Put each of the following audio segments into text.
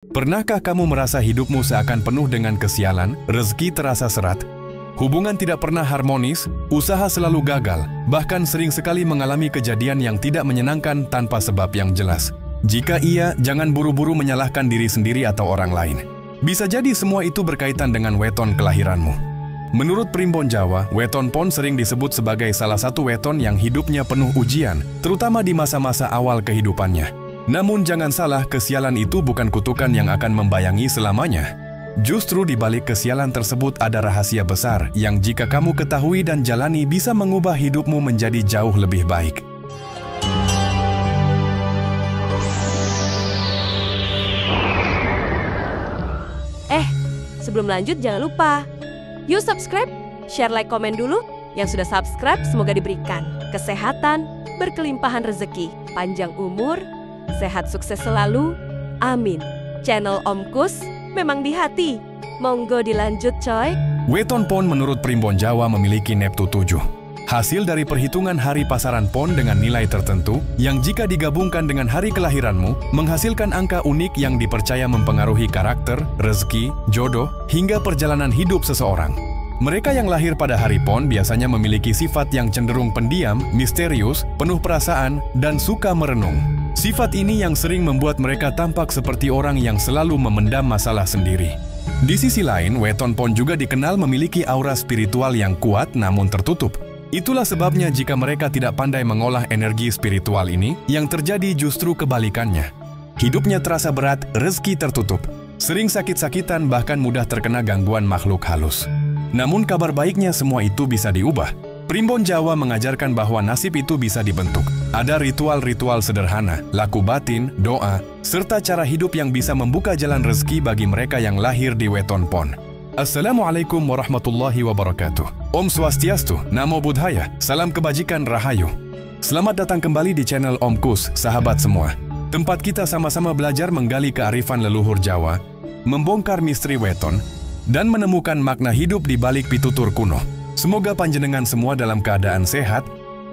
Pernahkah kamu merasa hidupmu seakan penuh dengan kesialan, rezeki terasa serat? Hubungan tidak pernah harmonis, usaha selalu gagal, bahkan sering sekali mengalami kejadian yang tidak menyenangkan tanpa sebab yang jelas. Jika iya, jangan buru-buru menyalahkan diri sendiri atau orang lain. Bisa jadi semua itu berkaitan dengan weton kelahiranmu. Menurut Primbon Jawa, weton pon sering disebut sebagai salah satu weton yang hidupnya penuh ujian, terutama di masa-masa awal kehidupannya. Namun jangan salah, kesialan itu bukan kutukan yang akan membayangi selamanya. Justru di balik kesialan tersebut ada rahasia besar yang jika kamu ketahui dan jalani bisa mengubah hidupmu menjadi jauh lebih baik. Sebelum lanjut jangan lupa, yuk subscribe, share, like, komen dulu. Yang sudah subscribe semoga diberikan kesehatan, berkelimpahan rezeki, panjang umur, sehat sukses selalu, amin. Channel Om Kus memang di hati. Monggo dilanjut coy. Weton pon menurut Primbon Jawa memiliki neptu 7. Hasil dari perhitungan hari pasaran pon dengan nilai tertentu yang jika digabungkan dengan hari kelahiranmu menghasilkan angka unik yang dipercaya mempengaruhi karakter, rezeki, jodoh, hingga perjalanan hidup seseorang. Mereka yang lahir pada hari pon biasanya memiliki sifat yang cenderung pendiam, misterius, penuh perasaan, dan suka merenung. Sifat ini yang sering membuat mereka tampak seperti orang yang selalu memendam masalah sendiri. Di sisi lain, weton pon juga dikenal memiliki aura spiritual yang kuat namun tertutup. Itulah sebabnya jika mereka tidak pandai mengolah energi spiritual ini, yang terjadi justru kebalikannya. Hidupnya terasa berat, rezeki tertutup, sering sakit-sakitan bahkan mudah terkena gangguan makhluk halus. Namun kabar baiknya semua itu bisa diubah. Primbon Jawa mengajarkan bahwa nasib itu bisa dibentuk. Ada ritual-ritual sederhana, laku batin, doa, serta cara hidup yang bisa membuka jalan rezeki bagi mereka yang lahir di weton pon. Assalamualaikum warahmatullahi wabarakatuh. Om Swastiastu, Namo Buddhaya, salam kebajikan rahayu. Selamat datang kembali di channel Om Kus, sahabat semua. Tempat kita sama-sama belajar menggali kearifan leluhur Jawa, membongkar misteri weton, dan menemukan makna hidup di balik pitutur kuno. Semoga panjenengan semua dalam keadaan sehat,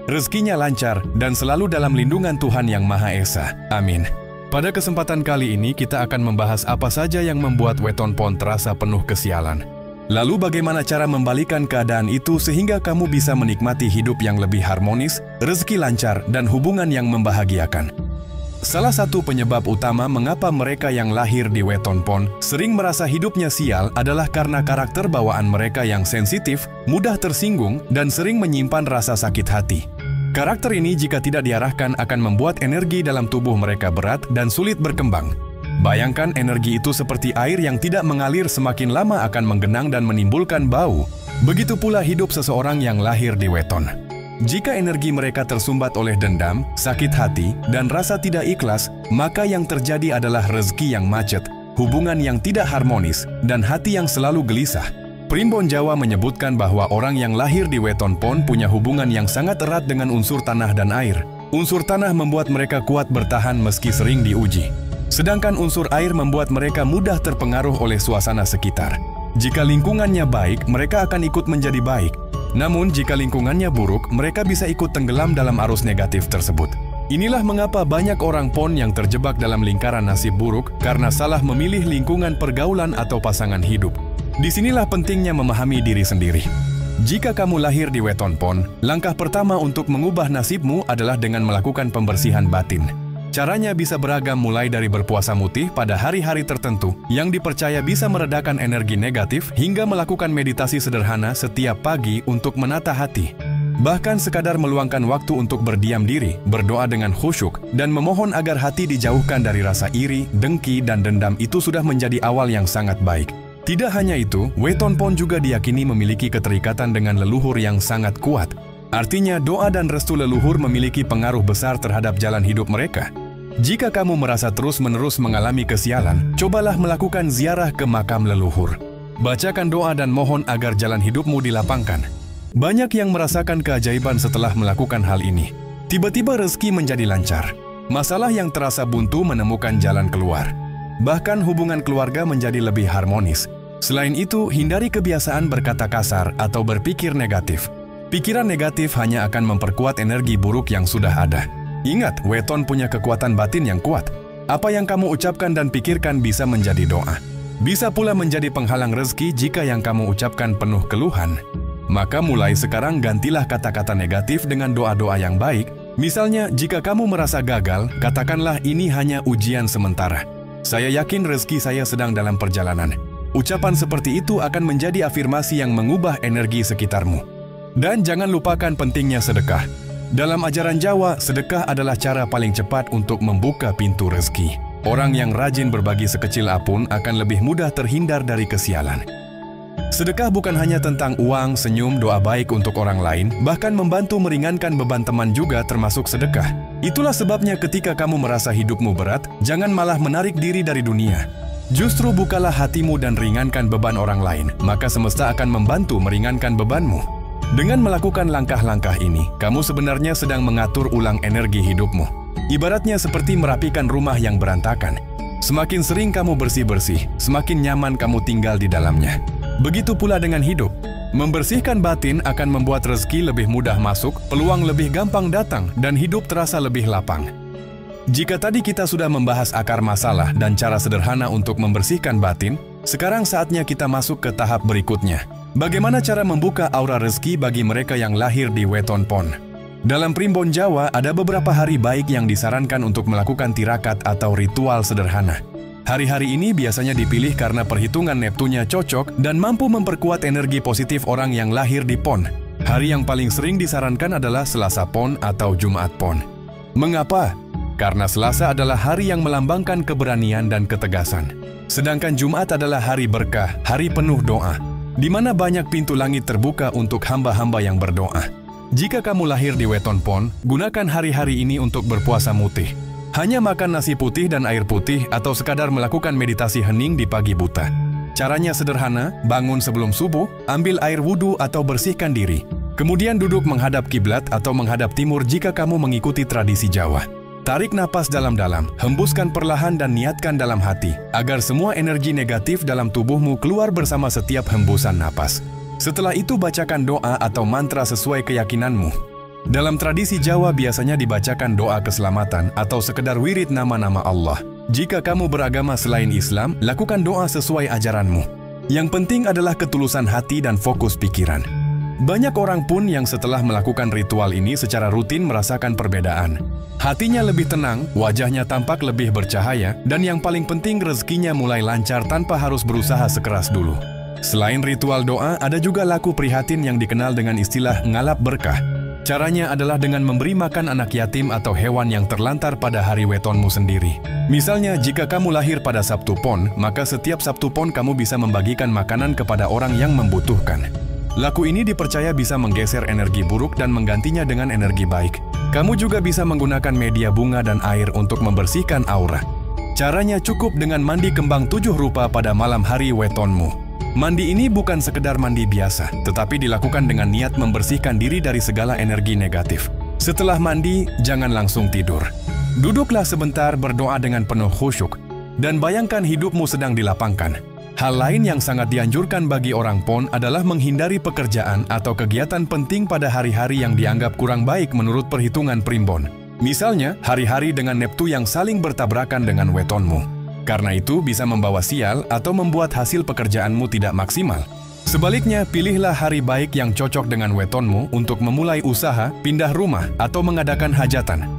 rezekinya lancar, dan selalu dalam lindungan Tuhan Yang Maha Esa. Amin. Pada kesempatan kali ini kita akan membahas apa saja yang membuat weton pon terasa penuh kesialan. Lalu bagaimana cara membalikan keadaan itu sehingga kamu bisa menikmati hidup yang lebih harmonis, rezeki lancar, dan hubungan yang membahagiakan. Salah satu penyebab utama mengapa mereka yang lahir di weton pon sering merasa hidupnya sial adalah karena karakter bawaan mereka yang sensitif, mudah tersinggung, dan sering menyimpan rasa sakit hati. Karakter ini jika tidak diarahkan akan membuat energi dalam tubuh mereka berat dan sulit berkembang. Bayangkan energi itu seperti air yang tidak mengalir, semakin lama akan menggenang dan menimbulkan bau. Begitu pula hidup seseorang yang lahir di weton. Jika energi mereka tersumbat oleh dendam, sakit hati, dan rasa tidak ikhlas, maka yang terjadi adalah rezeki yang macet, hubungan yang tidak harmonis, dan hati yang selalu gelisah. Primbon Jawa menyebutkan bahwa orang yang lahir di weton pon punya hubungan yang sangat erat dengan unsur tanah dan air. Unsur tanah membuat mereka kuat bertahan meski sering diuji. Sedangkan unsur air membuat mereka mudah terpengaruh oleh suasana sekitar. Jika lingkungannya baik, mereka akan ikut menjadi baik. Namun jika lingkungannya buruk, mereka bisa ikut tenggelam dalam arus negatif tersebut. Inilah mengapa banyak orang pon yang terjebak dalam lingkaran nasib buruk karena salah memilih lingkungan pergaulan atau pasangan hidup. Disinilah pentingnya memahami diri sendiri. Jika kamu lahir di weton pon, langkah pertama untuk mengubah nasibmu adalah dengan melakukan pembersihan batin. Caranya bisa beragam, mulai dari berpuasa mutih pada hari-hari tertentu yang dipercaya bisa meredakan energi negatif hingga melakukan meditasi sederhana setiap pagi untuk menata hati. Bahkan sekadar meluangkan waktu untuk berdiam diri, berdoa dengan khusyuk, dan memohon agar hati dijauhkan dari rasa iri, dengki, dan dendam itu sudah menjadi awal yang sangat baik. Tidak hanya itu, weton pon juga diyakini memiliki keterikatan dengan leluhur yang sangat kuat. Artinya doa dan restu leluhur memiliki pengaruh besar terhadap jalan hidup mereka. Jika kamu merasa terus-menerus mengalami kesialan, cobalah melakukan ziarah ke makam leluhur. Bacakan doa dan mohon agar jalan hidupmu dilapangkan. Banyak yang merasakan keajaiban setelah melakukan hal ini. Tiba-tiba rezeki menjadi lancar. Masalah yang terasa buntu menemukan jalan keluar. Bahkan hubungan keluarga menjadi lebih harmonis. Selain itu, hindari kebiasaan berkata kasar atau berpikir negatif. Pikiran negatif hanya akan memperkuat energi buruk yang sudah ada. Ingat, weton punya kekuatan batin yang kuat. Apa yang kamu ucapkan dan pikirkan bisa menjadi doa. Bisa pula menjadi penghalang rezeki jika yang kamu ucapkan penuh keluhan. Maka mulai sekarang gantilah kata-kata negatif dengan doa-doa yang baik. Misalnya, jika kamu merasa gagal, katakanlah ini hanya ujian sementara. Saya yakin rezeki saya sedang dalam perjalanan. Ucapan seperti itu akan menjadi afirmasi yang mengubah energi sekitarmu. Dan jangan lupakan pentingnya sedekah. Dalam ajaran Jawa, sedekah adalah cara paling cepat untuk membuka pintu rezeki. Orang yang rajin berbagi sekecil apapun akan lebih mudah terhindar dari kesialan. Sedekah bukan hanya tentang uang, senyum, doa baik untuk orang lain, bahkan membantu meringankan beban teman juga termasuk sedekah. Itulah sebabnya ketika kamu merasa hidupmu berat, jangan malah menarik diri dari dunia. Justru bukalah hatimu dan ringankan beban orang lain, maka semesta akan membantu meringankan bebanmu. Dengan melakukan langkah-langkah ini, kamu sebenarnya sedang mengatur ulang energi hidupmu. Ibaratnya seperti merapikan rumah yang berantakan. Semakin sering kamu bersih-bersih, semakin nyaman kamu tinggal di dalamnya. Begitu pula dengan hidup. Membersihkan batin akan membuat rezeki lebih mudah masuk, peluang lebih gampang datang, dan hidup terasa lebih lapang. Jika tadi kita sudah membahas akar masalah dan cara sederhana untuk membersihkan batin, sekarang saatnya kita masuk ke tahap berikutnya. Bagaimana cara membuka aura rezeki bagi mereka yang lahir di Weton Pon? Dalam Primbon Jawa, ada beberapa hari baik yang disarankan untuk melakukan tirakat atau ritual sederhana. Hari-hari ini biasanya dipilih karena perhitungan Neptunya cocok dan mampu memperkuat energi positif orang yang lahir di Pon. Hari yang paling sering disarankan adalah Selasa Pon atau Jumat Pon. Mengapa? Karena Selasa adalah hari yang melambangkan keberanian dan ketegasan. Sedangkan Jumat adalah hari berkah, hari penuh doa, di mana banyak pintu langit terbuka untuk hamba-hamba yang berdoa. Jika kamu lahir di Weton Pon, gunakan hari-hari ini untuk berpuasa mutih. Hanya makan nasi putih dan air putih atau sekadar melakukan meditasi hening di pagi buta. Caranya sederhana, bangun sebelum subuh, ambil air wudhu atau bersihkan diri. Kemudian duduk menghadap kiblat atau menghadap timur jika kamu mengikuti tradisi Jawa. Tarik napas dalam-dalam, hembuskan perlahan dan niatkan dalam hati, agar semua energi negatif dalam tubuhmu keluar bersama setiap hembusan napas. Setelah itu bacakan doa atau mantra sesuai keyakinanmu. Dalam tradisi Jawa biasanya dibacakan doa keselamatan atau sekedar wirid nama-nama Allah. Jika kamu beragama selain Islam, lakukan doa sesuai ajaranmu. Yang penting adalah ketulusan hati dan fokus pikiran. Banyak orang pun yang setelah melakukan ritual ini secara rutin merasakan perbedaan. Hatinya lebih tenang, wajahnya tampak lebih bercahaya, dan yang paling penting rezekinya mulai lancar tanpa harus berusaha sekeras dulu. Selain ritual doa, ada juga laku prihatin yang dikenal dengan istilah ngalap berkah. Caranya adalah dengan memberi makan anak yatim atau hewan yang terlantar pada hari wetonmu sendiri. Misalnya, jika kamu lahir pada Sabtu Pon, maka setiap Sabtu Pon kamu bisa membagikan makanan kepada orang yang membutuhkan. Laku ini dipercaya bisa menggeser energi buruk dan menggantinya dengan energi baik. Kamu juga bisa menggunakan media bunga dan air untuk membersihkan aura. Caranya cukup dengan mandi kembang 7 rupa pada malam hari wetonmu. Mandi ini bukan sekedar mandi biasa, tetapi dilakukan dengan niat membersihkan diri dari segala energi negatif. Setelah mandi, jangan langsung tidur. Duduklah sebentar berdoa dengan penuh khusyuk, dan bayangkan hidupmu sedang dilapangkan. Hal lain yang sangat dianjurkan bagi orang Pon adalah menghindari pekerjaan atau kegiatan penting pada hari-hari yang dianggap kurang baik menurut perhitungan Primbon. Misalnya, hari-hari dengan Neptu yang saling bertabrakan dengan wetonmu. Karena itu bisa membawa sial atau membuat hasil pekerjaanmu tidak maksimal. Sebaliknya, pilihlah hari baik yang cocok dengan wetonmu untuk memulai usaha, pindah rumah, atau mengadakan hajatan.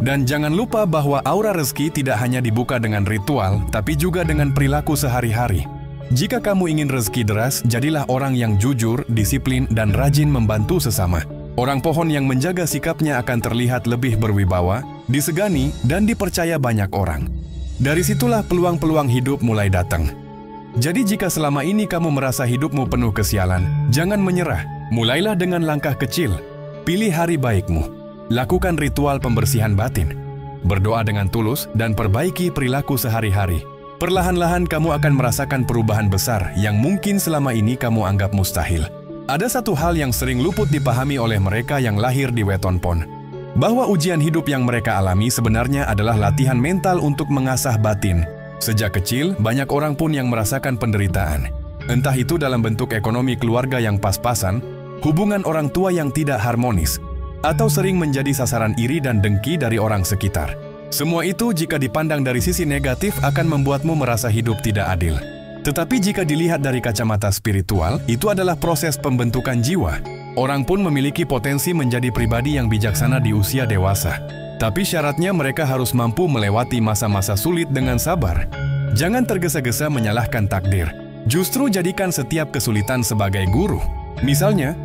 Dan jangan lupa bahwa aura rezeki tidak hanya dibuka dengan ritual, tapi juga dengan perilaku sehari-hari. Jika kamu ingin rezeki deras, jadilah orang yang jujur, disiplin, dan rajin membantu sesama. Orang pohon yang menjaga sikapnya akan terlihat lebih berwibawa, disegani, dan dipercaya banyak orang. Dari situlah peluang-peluang hidup mulai datang. Jadi jika selama ini kamu merasa hidupmu penuh kesialan, jangan menyerah. Mulailah dengan langkah kecil. Pilih hari baikmu. Lakukan ritual pembersihan batin. Berdoa dengan tulus dan perbaiki perilaku sehari-hari. Perlahan-lahan kamu akan merasakan perubahan besar yang mungkin selama ini kamu anggap mustahil. Ada satu hal yang sering luput dipahami oleh mereka yang lahir di Weton Pon. Bahwa ujian hidup yang mereka alami sebenarnya adalah latihan mental untuk mengasah batin. Sejak kecil, banyak orang pun yang merasakan penderitaan. Entah itu dalam bentuk ekonomi keluarga yang pas-pasan, hubungan orang tua yang tidak harmonis, atau sering menjadi sasaran iri dan dengki dari orang sekitar. Semua itu jika dipandang dari sisi negatif akan membuatmu merasa hidup tidak adil. Tetapi jika dilihat dari kacamata spiritual, itu adalah proses pembentukan jiwa. Orang pun memiliki potensi menjadi pribadi yang bijaksana di usia dewasa. Tapi syaratnya mereka harus mampu melewati masa-masa sulit dengan sabar. Jangan tergesa-gesa menyalahkan takdir. Justru jadikan setiap kesulitan sebagai guru. Misalnya,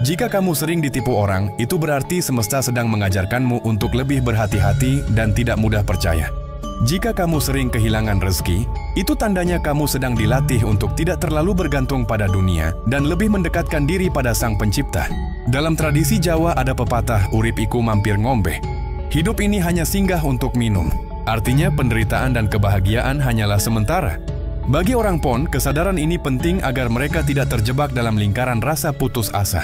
jika kamu sering ditipu orang, itu berarti semesta sedang mengajarkanmu untuk lebih berhati-hati dan tidak mudah percaya. Jika kamu sering kehilangan rezeki, itu tandanya kamu sedang dilatih untuk tidak terlalu bergantung pada dunia dan lebih mendekatkan diri pada Sang Pencipta. Dalam tradisi Jawa ada pepatah urip iku mampir ngombe. Hidup ini hanya singgah untuk minum. Artinya penderitaan dan kebahagiaan hanyalah sementara. Bagi orang PON, kesadaran ini penting agar mereka tidak terjebak dalam lingkaran rasa putus asa.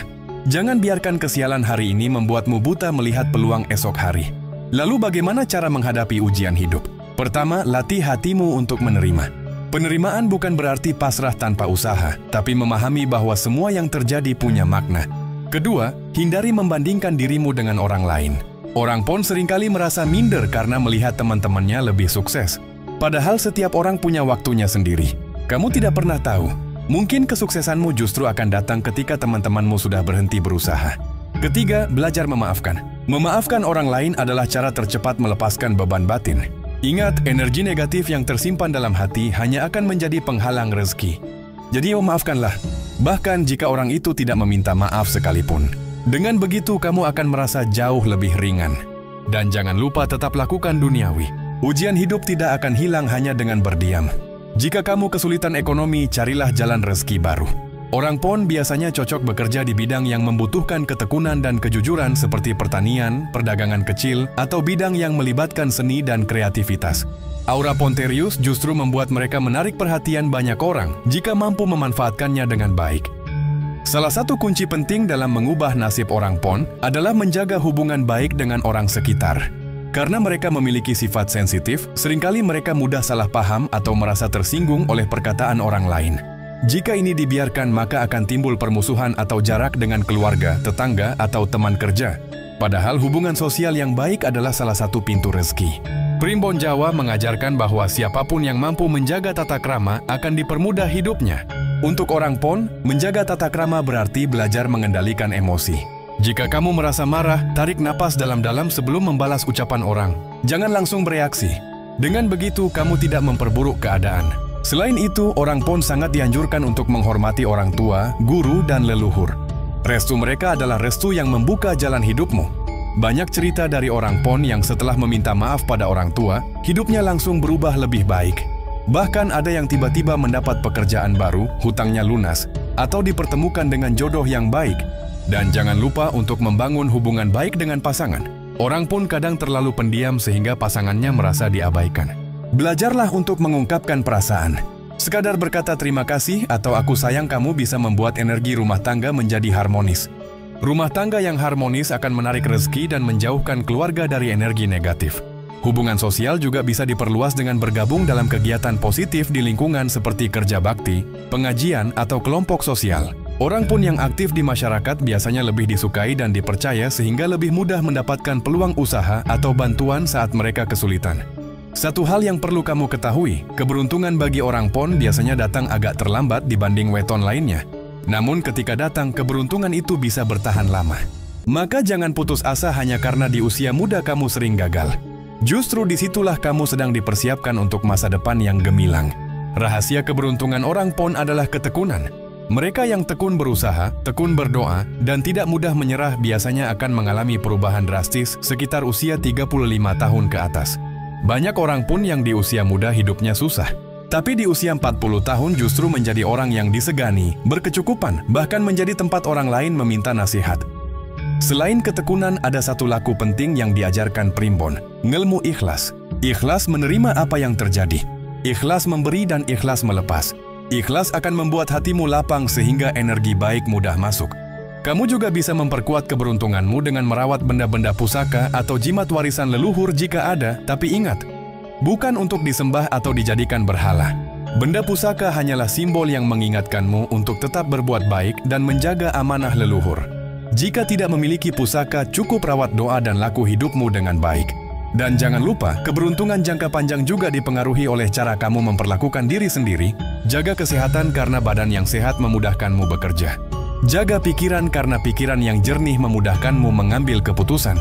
Jangan biarkan kesialan hari ini membuatmu buta melihat peluang esok hari. Lalu bagaimana cara menghadapi ujian hidup? Pertama, latih hatimu untuk menerima. Penerimaan bukan berarti pasrah tanpa usaha, tapi memahami bahwa semua yang terjadi punya makna. Kedua, hindari membandingkan dirimu dengan orang lain. Orang PON seringkali merasa minder karena melihat teman-temannya lebih sukses. Padahal setiap orang punya waktunya sendiri. Kamu tidak pernah tahu. Mungkin kesuksesanmu justru akan datang ketika teman-temanmu sudah berhenti berusaha. Ketiga, belajar memaafkan. Memaafkan orang lain adalah cara tercepat melepaskan beban batin. Ingat, energi negatif yang tersimpan dalam hati hanya akan menjadi penghalang rezeki. Jadi memaafkanlah, bahkan jika orang itu tidak meminta maaf sekalipun. Dengan begitu, kamu akan merasa jauh lebih ringan. Dan jangan lupa tetap lakukan duniawi. Ujian hidup tidak akan hilang hanya dengan berdiam. Jika kamu kesulitan ekonomi, carilah jalan rezeki baru. Orang PON biasanya cocok bekerja di bidang yang membutuhkan ketekunan dan kejujuran seperti pertanian, perdagangan kecil, atau bidang yang melibatkan seni dan kreativitas. Aura Ponterius justru membuat mereka menarik perhatian banyak orang jika mampu memanfaatkannya dengan baik. Salah satu kunci penting dalam mengubah nasib orang PON adalah menjaga hubungan baik dengan orang sekitar. Karena mereka memiliki sifat sensitif, seringkali mereka mudah salah paham atau merasa tersinggung oleh perkataan orang lain. Jika ini dibiarkan, maka akan timbul permusuhan atau jarak dengan keluarga, tetangga, atau teman kerja. Padahal hubungan sosial yang baik adalah salah satu pintu rezeki. Primbon Jawa mengajarkan bahwa siapapun yang mampu menjaga tata krama akan dipermudah hidupnya. Untuk orang PON, menjaga tata krama berarti belajar mengendalikan emosi. Jika kamu merasa marah, tarik napas dalam-dalam sebelum membalas ucapan orang. Jangan langsung bereaksi. Dengan begitu, kamu tidak memperburuk keadaan. Selain itu, orang PON sangat dianjurkan untuk menghormati orang tua, guru, dan leluhur. Restu mereka adalah restu yang membuka jalan hidupmu. Banyak cerita dari orang PON yang setelah meminta maaf pada orang tua, hidupnya langsung berubah lebih baik. Bahkan ada yang tiba-tiba mendapat pekerjaan baru, hutangnya lunas, atau dipertemukan dengan jodoh yang baik. Dan jangan lupa untuk membangun hubungan baik dengan pasangan. Orang pun kadang terlalu pendiam sehingga pasangannya merasa diabaikan. Belajarlah untuk mengungkapkan perasaan. Sekadar berkata terima kasih atau aku sayang kamu bisa membuat energi rumah tangga menjadi harmonis. Rumah tangga yang harmonis akan menarik rezeki dan menjauhkan keluarga dari energi negatif. Hubungan sosial juga bisa diperluas dengan bergabung dalam kegiatan positif di lingkungan seperti kerja bakti, pengajian, atau kelompok sosial. Orang pun yang aktif di masyarakat biasanya lebih disukai dan dipercaya sehingga lebih mudah mendapatkan peluang usaha atau bantuan saat mereka kesulitan. Satu hal yang perlu kamu ketahui, keberuntungan bagi orang PON biasanya datang agak terlambat dibanding weton lainnya. Namun ketika datang, keberuntungan itu bisa bertahan lama. Maka jangan putus asa hanya karena di usia muda kamu sering gagal. Justru disitulah kamu sedang dipersiapkan untuk masa depan yang gemilang. Rahasia keberuntungan orang PON adalah ketekunan. Mereka yang tekun berusaha, tekun berdoa, dan tidak mudah menyerah biasanya akan mengalami perubahan drastis sekitar usia 35 tahun ke atas. Banyak orang pun yang di usia muda hidupnya susah. Tapi di usia 40 tahun justru menjadi orang yang disegani, berkecukupan, bahkan menjadi tempat orang lain meminta nasihat. Selain ketekunan, ada satu laku penting yang diajarkan Primbon, ngelmu ikhlas. Ikhlas menerima apa yang terjadi. Ikhlas memberi dan ikhlas melepas. Ikhlas akan membuat hatimu lapang sehingga energi baik mudah masuk. Kamu juga bisa memperkuat keberuntunganmu dengan merawat benda-benda pusaka atau jimat warisan leluhur jika ada, tapi ingat, bukan untuk disembah atau dijadikan berhala. Benda pusaka hanyalah simbol yang mengingatkanmu untuk tetap berbuat baik dan menjaga amanah leluhur. Jika tidak memiliki pusaka, cukup rawat doa dan laku hidupmu dengan baik. Dan jangan lupa, keberuntungan jangka panjang juga dipengaruhi oleh cara kamu memperlakukan diri sendiri. Jaga kesehatan karena badan yang sehat memudahkanmu bekerja. Jaga pikiran karena pikiran yang jernih memudahkanmu mengambil keputusan.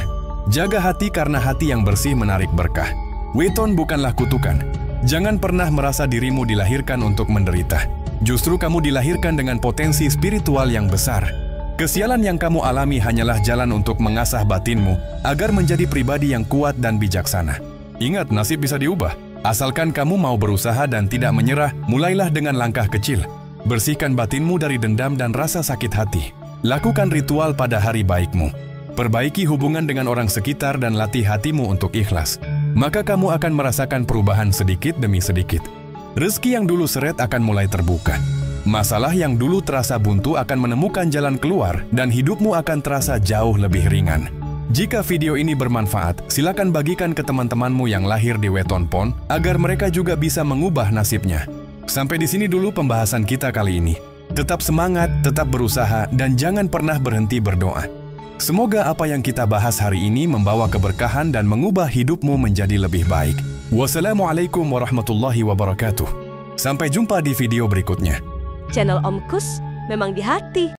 Jaga hati karena hati yang bersih menarik berkah. Weton bukanlah kutukan. Jangan pernah merasa dirimu dilahirkan untuk menderita. Justru kamu dilahirkan dengan potensi spiritual yang besar. Kesialan yang kamu alami hanyalah jalan untuk mengasah batinmu agar menjadi pribadi yang kuat dan bijaksana. Ingat, nasib bisa diubah. Asalkan kamu mau berusaha dan tidak menyerah, mulailah dengan langkah kecil. Bersihkan batinmu dari dendam dan rasa sakit hati. Lakukan ritual pada hari baikmu. Perbaiki hubungan dengan orang sekitar dan latih hatimu untuk ikhlas. Maka kamu akan merasakan perubahan sedikit demi sedikit. Rezeki yang dulu seret akan mulai terbuka. Masalah yang dulu terasa buntu akan menemukan jalan keluar dan hidupmu akan terasa jauh lebih ringan. Jika video ini bermanfaat, silakan bagikan ke teman-temanmu yang lahir di Weton Pon agar mereka juga bisa mengubah nasibnya. Sampai di sini dulu pembahasan kita kali ini. Tetap semangat, tetap berusaha, dan jangan pernah berhenti berdoa. Semoga apa yang kita bahas hari ini membawa keberkahan dan mengubah hidupmu menjadi lebih baik. Wassalamualaikum warahmatullahi wabarakatuh. Sampai jumpa di video berikutnya. Channel Om Kus memang di hati.